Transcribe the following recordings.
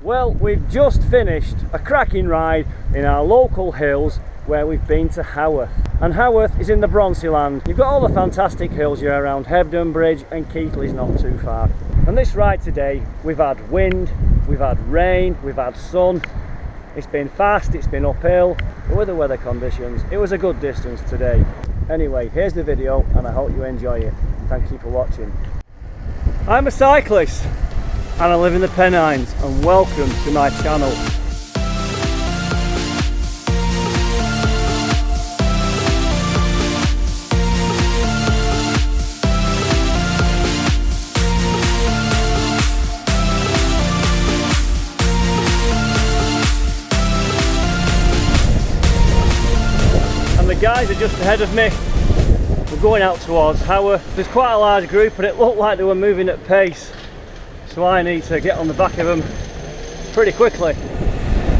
Well, we've just finished a cracking ride in our local hills where we've been to Haworth. And Haworth is in the Bronte land. You've got all the fantastic hills here around Hebden Bridge, and Keighley's not too far. And this ride today, we've had wind, we've had rain, we've had sun. It's been fast, it's been uphill, but with the weather conditions, it was a good distance today. Anyway, here's the video and I hope you enjoy it. Thank you for watching. I'm a cyclist and I live in the Pennines, and welcome to my channel. And the guys are just ahead of me. We're going out towards Haworth. There's quite a large group, but it looked like they were moving at pace. So I need to get on the back of them pretty quickly.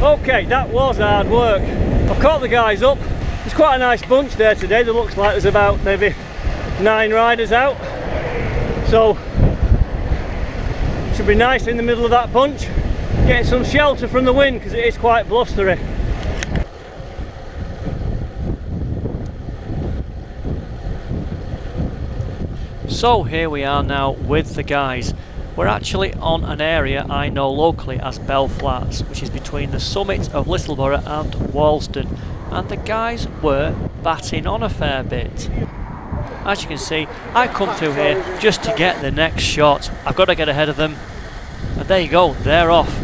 Okay, that was hard work. I've caught the guys up. There's quite a nice bunch there today. There looks like there's about maybe 9 riders out. So, should be nice in the middle of that bunch. Getting some shelter from the wind because it is quite blustery. So here we are now with the guys. We're actually on an area I know locally as Bell Flats, which is between the summit of Littleborough and Walsden, and the guys were batting on a fair bit. As you can see, I come through here just to get the next shot. I've got to get ahead of them, and there you go, they're off.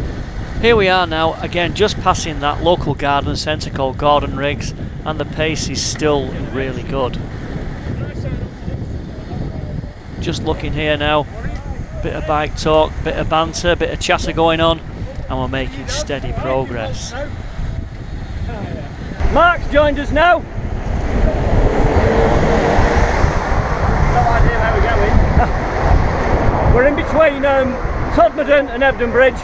Here we are now, again just passing that local garden centre called Gordon Riggs, and the pace is still really good. Just looking here now, bit of bike talk, bit of banter, bit of chatter going on, and we're making steady progress. Mark's joined us now. No idea how we're going. We're in between Todmorden and Hebden Bridge,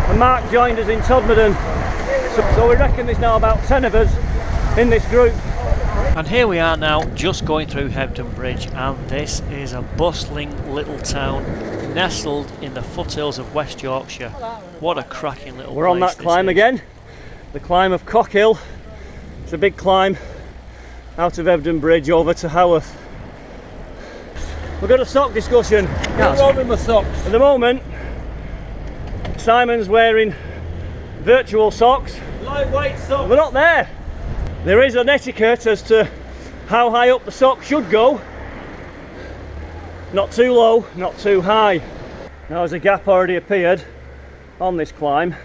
and Mark joined us in Todmorden. So we reckon there's now about 10 of us in this group. And here we are now, just going through Hebden Bridge, and this is a bustling little town nestled in the foothills of West Yorkshire. What a cracking little place. We're on that climb again, the climb of Cockhill. It's a big climb out of Hebden Bridge over to Haworth. We've got a sock discussion. What's wrong with my socks? At the moment, Simon's wearing virtual socks. Lightweight socks. They're not there. There is an etiquette as to how high up the sock should go. Not too low, not too high. Now there's a gap already appeared on this climb.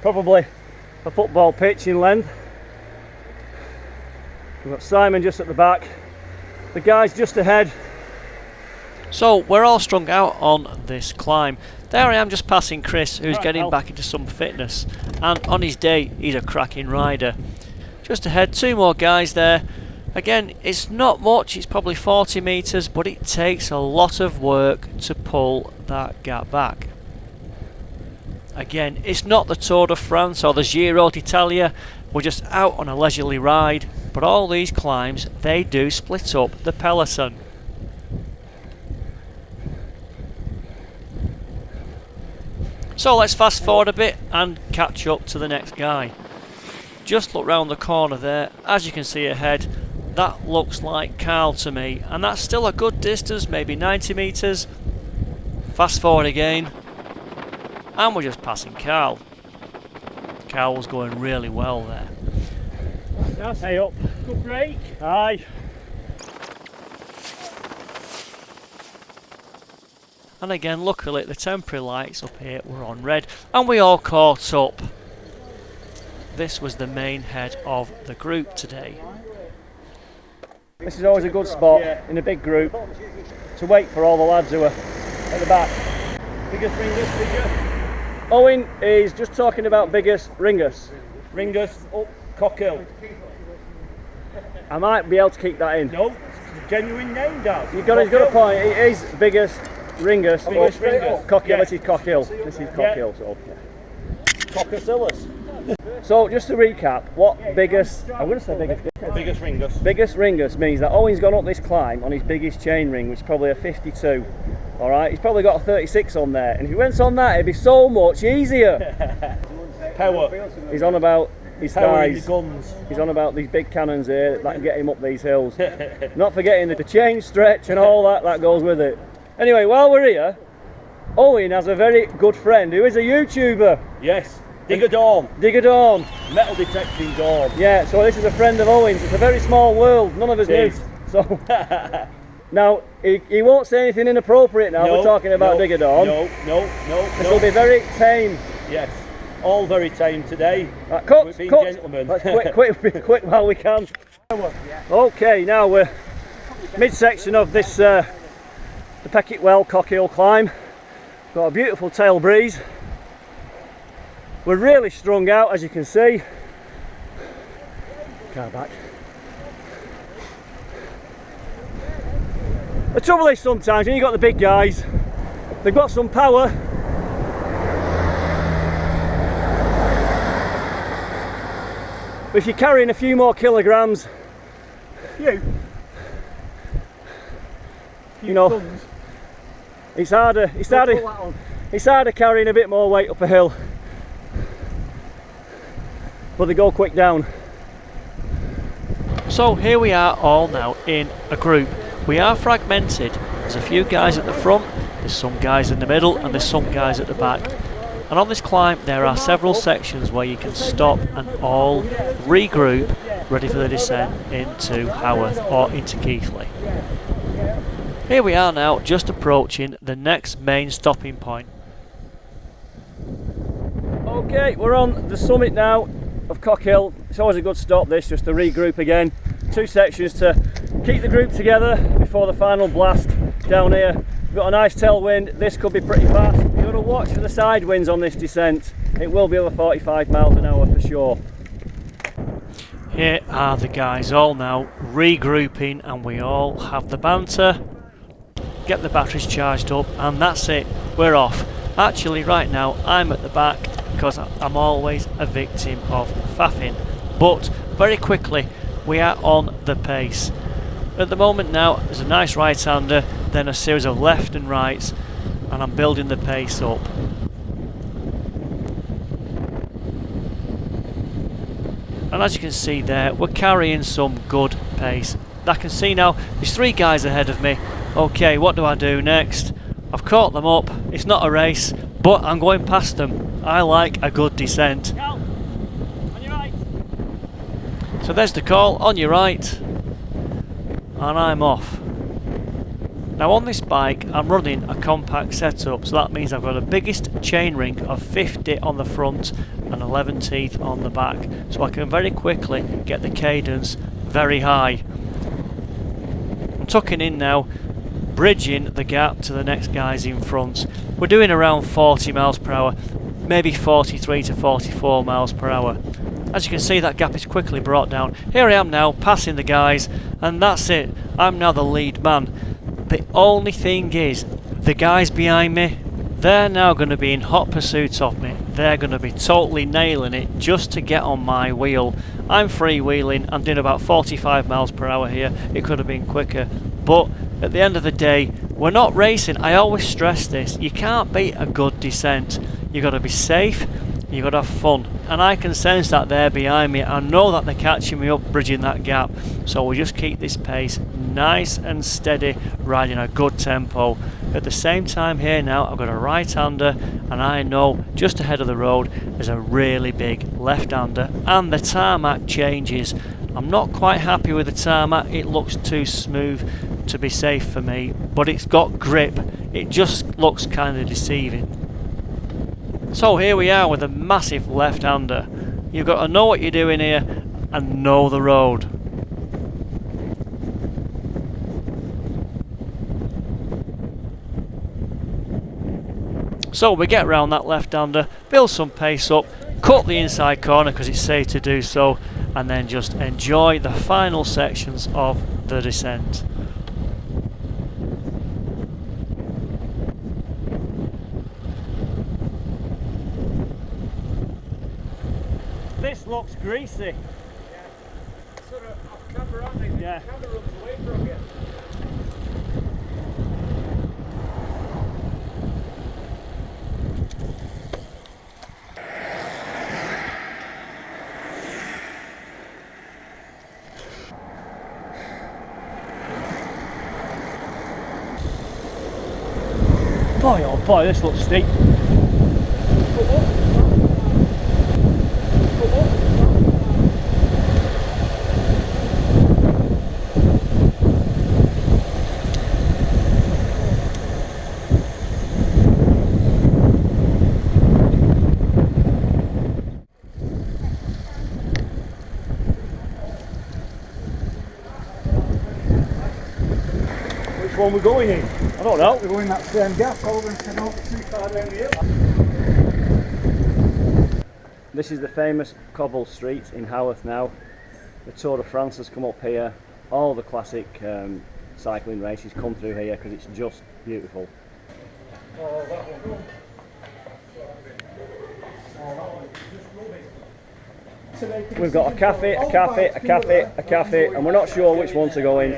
Probably a football pitch in length. We've got Simon just at the back. The guys just ahead. So we're all strung out on this climb. There I am just passing Chris, who's getting back into some fitness. And on his day, he's a cracking rider. Just ahead, 2 more guys there. Again, it's not much, it's probably 40 metres, but it takes a lot of work to pull that gap back. Again, it's not the Tour de France or the Giro d'Italia, we're just out on a leisurely ride, but all these climbs, they do split up the peloton. So let's fast forward a bit and catch up to the next guy. Just look round the corner there, as you can see ahead, that looks like Carl to me, and that's still a good distance, maybe 90 metres. Fast forward again, and we're just passing Carl. Carl was going really well there. Yes. Hey up. Good break. Aye. And again, luckily the temporary lights up here were on red, and we all caught up. This was the main head of the group today. This is always a good spot in a big group to wait for all the lads who are at the back. Biggest Ringus figure. Owen is just talking about biggest Ringus. Ringus up Cockhill. I might be able to keep that in. No, it's a genuine name, Dad. You've got a point. It is biggest Ringus. Biggest Ringus. Cockhill. Yeah. This is Cockhill. This is Cockhill. Yeah. So. Cockacillus. So just to recap, what biggest? I'm going to say biggest. Biggest Ringus. Biggest Ringus means that Owen's gone up this climb on his biggest chain ring, which is probably a 52, All right, he's probably got a 36 on there, and if he went on that, it'd be so much easier. Power. He's on about his Power in thighs. the guns. He's on about these big cannons here that can get him up these hills. Not forgetting the chain stretch and all that goes with it. Anyway, while we're here, Owen has a very good friend who is a YouTuber. Yes. Digger Dawn. Digger Dawn. Metal detecting Dawn. Yeah, so this is a friend of Owen's. It's a very small world, none of us knew. So now he won't say anything inappropriate now. We're talking about Digger Dawn. No. This will be very tame. Yes. All very tame today. Right, cut. We're being gentlemen. Let's quick while we can. Okay, now we're midsection of this the Peckett Well Cockhill climb. Got a beautiful tail breeze. We're really strung out, as you can see. Car back. The trouble is sometimes when you've got the big guys, they've got some power. But if you're carrying a few more kilograms, you know, it's harder. It's harder carrying a bit more weight up a hill. But they go quick down. So here we are all now in a group. We are fragmented. There's a few guys at the front, there's some guys in the middle, and there's some guys at the back. And on this climb there are several sections where you can stop and all regroup, ready for the descent into Haworth or into Keighley. Here we are now, just approaching the next main stopping point. Okay, we're on the summit now of Cockhill. It's always a good stop this, just to regroup again. Two sections to keep the group together before the final blast down here. We've got a nice tailwind. This could be pretty fast. You've got to watch for the side winds on this descent. It will be over 45 miles an hour for sure. Here are the guys all now regrouping, and we all have the banter, get the batteries charged up, and that's it, we're off. Actually right now I'm at the back because I'm always a victim of faffing, but very quickly we are on the pace. At the moment now there's a nice right-hander, then a series of left and rights, and I'm building the pace up. And as you can see there, we're carrying some good pace. I can see now there's three guys ahead of me. Okay, what do I do next? I've caught them up. It's not a race, but I'm going past them. I like a good descent. On your right. So there's the call, on your right, and I'm off. Now on this bike I'm running a compact setup, so that means I've got a biggest chainring of 50 on the front and 11 teeth on the back, so I can very quickly get the cadence very high. I'm tucking in now, bridging the gap to the next guys in front. We're doing around 40 miles per hour, maybe 43 to 44 miles per hour. As you can see, that gap is quickly brought down. Here I am now, passing the guys, and that's it. I'm now the lead man. The only thing is, the guys behind me, they're now going to be in hot pursuit of me. They're going to be totally nailing it just to get on my wheel. I'm freewheeling, I'm doing about 45 miles per hour here. It could have been quicker, but at the end of the day, we're not racing. I always stress this. You can't beat a good descent. You've got to be safe, you've got to have fun. And I can sense that they're behind me. I know that they're catching me up, bridging that gap. So we'll just keep this pace nice and steady, riding a good tempo. At the same time here now, I've got a right-hander, and I know just ahead of the road there's a really big left-hander, and the tarmac changes. I'm not quite happy with the tarmac. It looks too smooth to be safe for me, but it's got grip. It just looks kind of deceiving. So here we are with a massive left-hander. You've got to know what you're doing here and know the road. So we get round that left-hander, build some pace up, cut the inside corner because it's safe to do so, and then just enjoy the final sections of the descent. This looks greasy. Yeah. Sort of off camera, aren't they? Yeah. The camera runs away from you. Boy, this looks steep. Which one we're going in? I don't know. We're going that same gap over and head over too far down the hill. This is the famous cobble street in Haworth now. The Tour de France has come up here. All the classic cycling races come through here because it's just beautiful. Oh, that one. We've got a cafe, a cafe, a cafe, a cafe, and we're not sure which one to go in.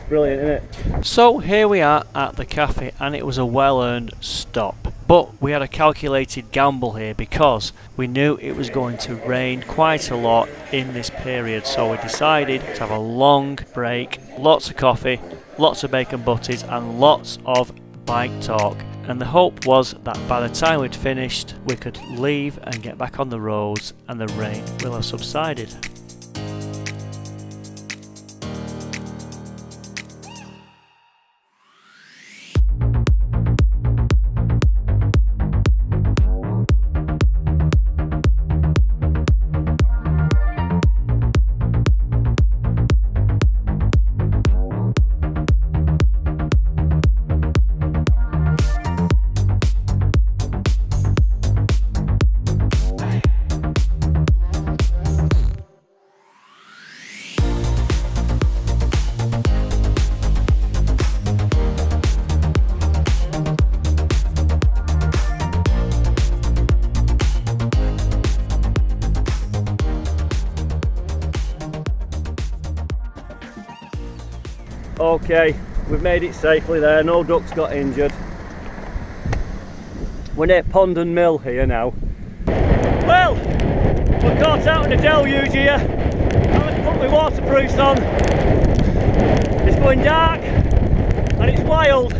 Brilliant, isn't it? So here we are at the cafe, and it was a well-earned stop. But we had a calculated gamble here because we knew it was going to rain quite a lot in this period. So we decided to have a long break, lots of coffee, lots of bacon butties, and lots of bike talk. And the hope was that by the time we'd finished, we could leave and get back on the roads and the rain will have subsided. Okay, we've made it safely there, no ducks got injured. We're near Pond and Mill here now. Well, we're caught out in a deluge here. I've put my waterproofs on. It's going dark and it's wild.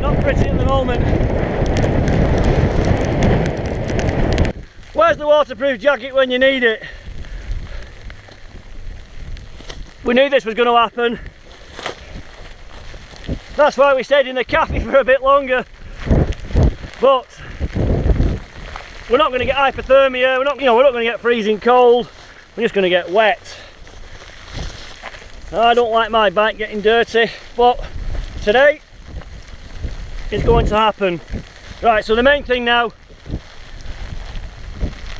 Not pretty at the moment. Where's the waterproof jacket when you need it? We knew this was going to happen. That's why we stayed in the cafe for a bit longer. But we're not going to get hypothermia. We're not going to get freezing cold. We're just going to get wet. I don't like my bike getting dirty, but today it's going to happen. Right, so the main thing now,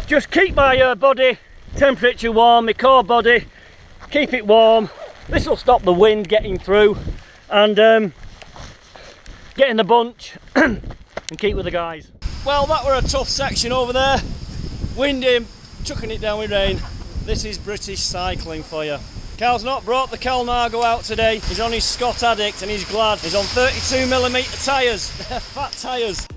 just keep my body temperature warm, my core body. Keep it warm. This will stop the wind getting through and get in the bunch and keep with the guys. Well, that were a tough section over there. Windy, chucking it down with rain. This is British cycling for you. Cal's not brought the Calnago out today. He's on his Scott Addict and he's glad. He's on 32mm tyres. They're fat tyres.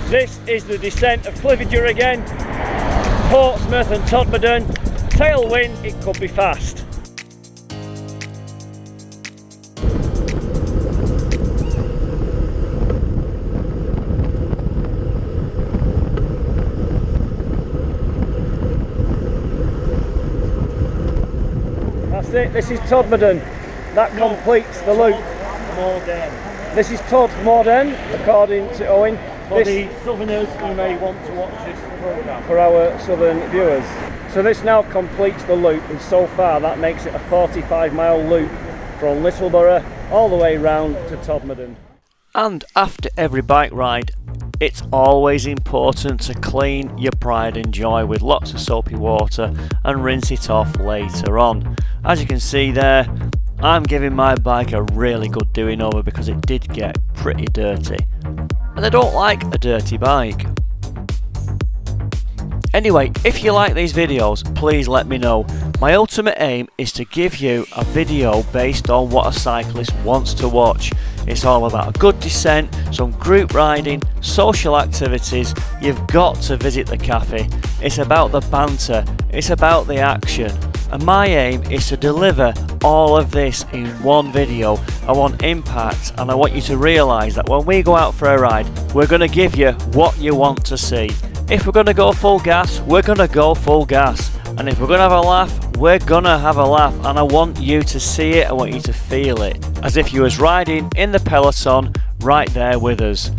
This is the descent of Cliviger again, Portsmouth and Todmorden. Tailwind, it could be fast. That's it, this is Todmorden. That completes the loop. This is Todmorden, according to Owen. For the southerners who may want to watch this programme. For our southern viewers. So this now completes the loop, and so far that makes it a 45-mile loop from Littleborough all the way round to Todmorden. And after every bike ride, it's always important to clean your pride and joy with lots of soapy water and rinse it off later on. As you can see there, I'm giving my bike a really good doing over because it did get pretty dirty. And I don't like a dirty bike. Anyway, if you like these videos, please let me know. My ultimate aim is to give you a video based on what a cyclist wants to watch. It's all about a good descent, some group riding, social activities. You've got to visit the cafe. It's about the banter, it's about the action. And my aim is to deliver all of this in one video. I want impact, and I want you to realise that when we go out for a ride, we're going to give you what you want to see. If we're going to go full gas, we're going to go full gas. And if we're going to have a laugh, we're going to have a laugh. And I want you to see it, I want you to feel it. As if you was riding in the peloton right there with us.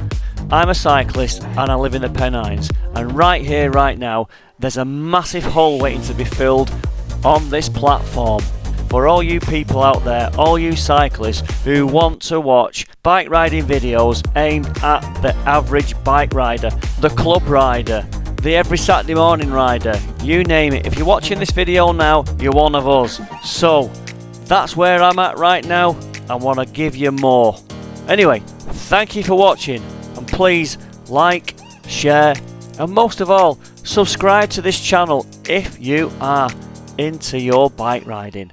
I'm a cyclist and I live in the Pennines. And right here, right now, there's a massive hole waiting to be filled on this platform. For all you people out there, all you cyclists who want to watch bike riding videos aimed at the average bike rider, the club rider, the every Saturday morning rider, you name it. If you're watching this video now, you're one of us. So that's where I'm at right now. I want to give you more. Anyway, thank you for watching, and please like, share, and most of all, subscribe to this channel if you are into your bike riding.